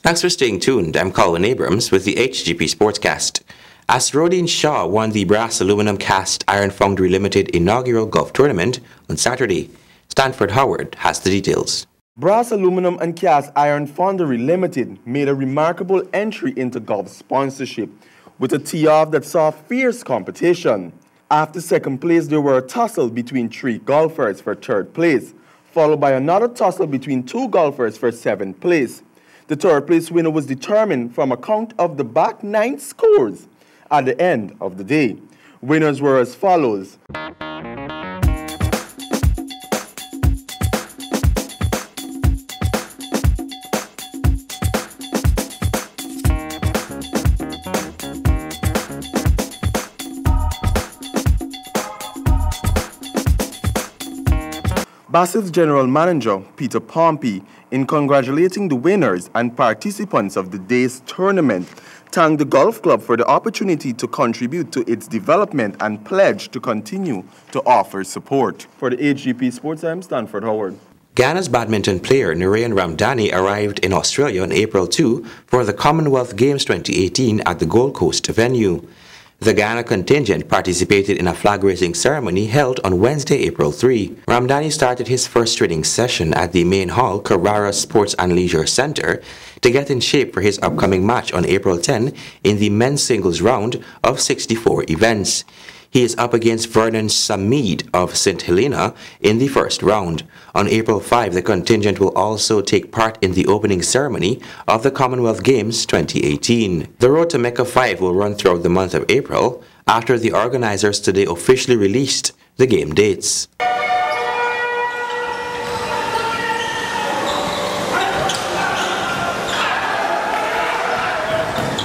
Thanks for staying tuned. I'm Colin Abrams with the Hgp Sportscast. As Rodin Shaw won the Brass Aluminum Cast Iron Foundry Limited inaugural golf tournament on Saturday, Stanford Howard has the details. Brass Aluminum and Cast Iron Foundry Limited made a remarkable entry into golf sponsorship with a tee-off that saw fierce competition. After second place, there were a tussle between 3 golfers for third place, followed by another tussle between 2 golfers for 7th place. The third place winner was determined from a count of the back 9 scores at the end of the day. Winners were as follows. Bassett's General Manager, Peter Pompey, in congratulating the winners and participants of the day's tournament, thanked the golf club for the opportunity to contribute to its development and pledged to continue to offer support. For the Hgp Sports, I'm Stanford Howard. Ghana's badminton player Narayan Ramdani arrived in Australia on April 2 for the Commonwealth Games 2018 at the Gold Coast venue. The Ghana contingent participated in a flag raising ceremony held on Wednesday, April 3. Ramdani started his first training session at the main hall Carrara Sports and Leisure Centre to get in shape for his upcoming match on April 10 in the men's singles round of 64 events. He is up against Vernon Samid of St. Helena in the first round. On April 5, the contingent will also take part in the opening ceremony of the Commonwealth Games 2018. The road to Mecca 5 will run throughout the month of April after the organizers today officially released the game dates.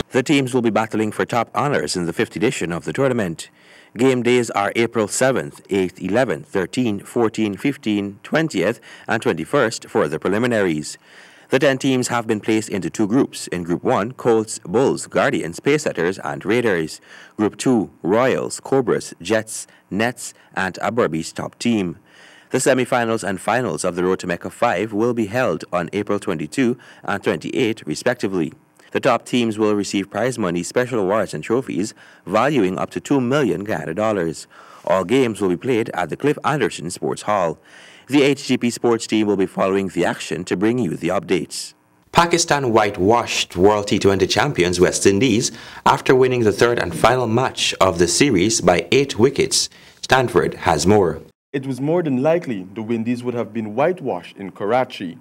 The teams will be battling for top honors in the 5th edition of the tournament. Game days are April 7th, 8th, 11th, 13th, 14th, 15th, 20th, and 21st for the preliminaries. The 10 teams have been placed into 2 groups. In Group 1, Colts, Bulls, Guardians, Pacesetters, and Raiders. Group 2, Royals, Cobras, Jets, Nets, and Aberbi's top team. The semifinals and finals of the Road to Mecca 5 will be held on April 22 and 28, respectively. The top teams will receive prize money, special awards, and trophies valuing up to $2 million Ghana. All games will be played at the Cliff Anderson Sports Hall. The Hgp Sports team will be following the action to bring you the updates. Pakistan whitewashed World T20 champions West Indies after winning the 3rd and final match of the series by 8 wickets. Stanford has more. It was more than likely the Windies would have been whitewashed in Karachi.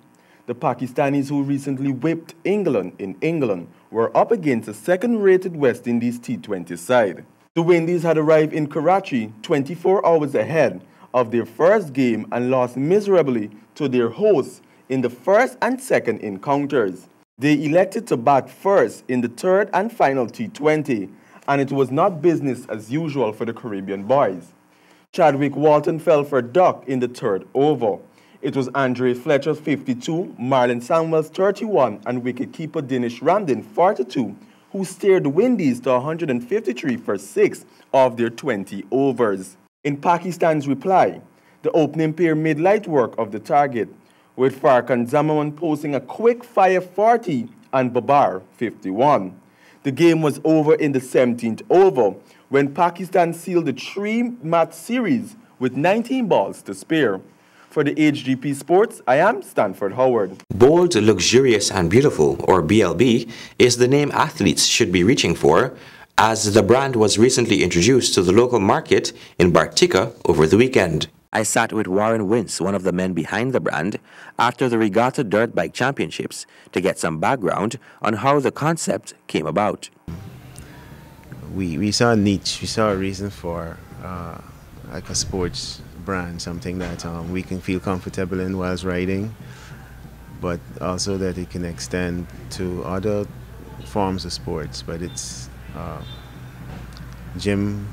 The Pakistanis, who recently whipped England in England, were up against a second-rated West Indies T20 side. The Windies had arrived in Karachi 24 hours ahead of their first game and lost miserably to their hosts in the first and second encounters. They elected to bat first in the 3rd and final T20, and it was not business as usual for the Caribbean boys. Chadwick Walton fell for duck in the 3rd over. It was Andre Fletcher 52, Marlon Samuels 31, and wicketkeeper Dinesh Ramdin 42, who steered the Windies to 153 for 6 of their 20 overs. In Pakistan's reply, the opening pair made light work of the target, with Farkan Zamawan posting a quick-fire 40 and Babar 51. The game was over in the 17th over, when Pakistan sealed the 3-match series with 19 balls to spare. For the Hgp Sports, I am Stanford Howard. Bold, luxurious, and beautiful, or BLB, is the name athletes should be reaching for, as the brand was recently introduced to the local market in Bartica over the weekend. I sat with Warren Wintz, one of the men behind the brand, after the Regatta Dirt Bike Championships to get some background on how the concept came about. We saw a niche, we saw a reason for like a sports brand, something that we can feel comfortable in whilst riding, but also that it can extend to other forms of sports, but it's gym,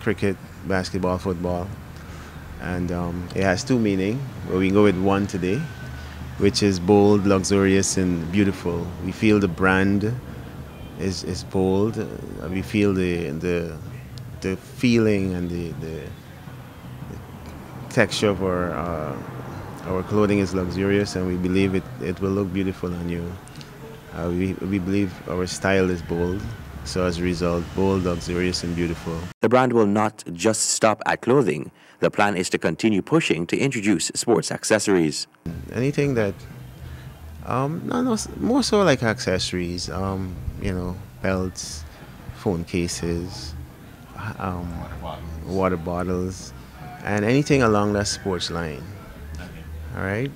cricket, basketball, football, and it has 2 meanings, but we can go with 1 today, which is bold, luxurious, and beautiful. We feel the brand is bold. We feel the feeling and the texture of our clothing is luxurious, and we believe it will look beautiful on you. We believe our style is bold, so as a result, bold, luxurious, and beautiful. The brand will not just stop at clothing. The plan is to continue pushing to introduce sports accessories. Anything that, no, more so like accessories, belts, phone cases, water bottles, and anything along that sports line. All right.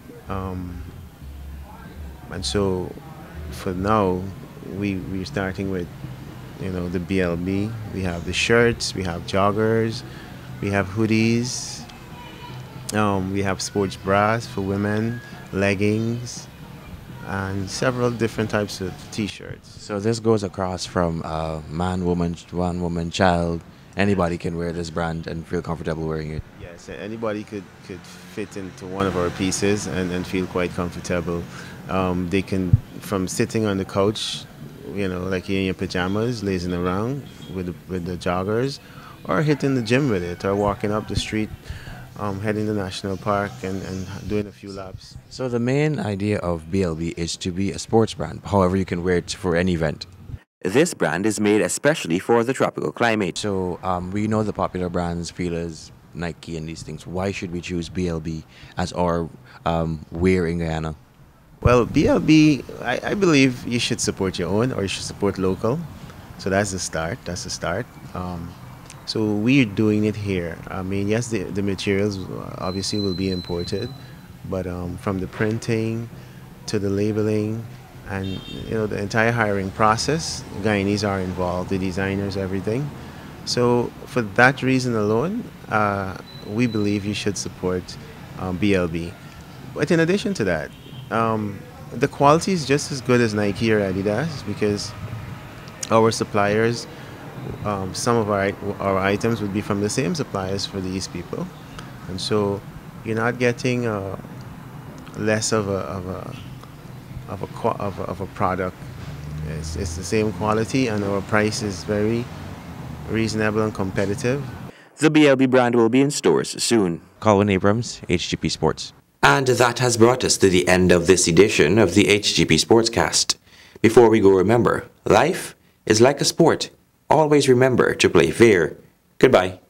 And so, for now, we're starting with, the BLB. We have the shirts, we have joggers, we have hoodies, we have sports bras for women, leggings, and several different types of T-shirts. So this goes across from man, woman, child. Anybody can wear this brand and feel comfortable wearing it. Yes, anybody could fit into one of our pieces and feel quite comfortable. They can, from sitting on the couch, like in your pajamas, lazing around with the joggers, or hitting the gym with it, or walking up the street, heading to National Park and doing a few laps. So the main idea of BLB is to be a sports brand. However, you can wear it for any event. This brand is made especially for the tropical climate. So we know the popular brands, Feelers, Nike, and these things. Why should we choose BLB as our wear in Guyana? Well, BLB, I believe you should support your own, or you should support local. So that's the start. So we're doing it here. I mean, yes, the materials obviously will be imported, but from the printing to the labeling and the entire hiring process, Guyanese are involved, the designers, everything. So for that reason alone, we believe you should support BLB. But in addition to that, the quality is just as good as Nike or Adidas, because our suppliers, some of our items would be from the same suppliers for these people, and so you're not getting less of a product. It's the same quality, and our price is very reasonable and competitive. The BLB brand will be in stores soon. Colin Abrams, Hgp Sports. And that has brought us to the end of this edition of the Hgp Sportscast. Before we go, remember, life is like a sport. Always remember to play fair. Goodbye.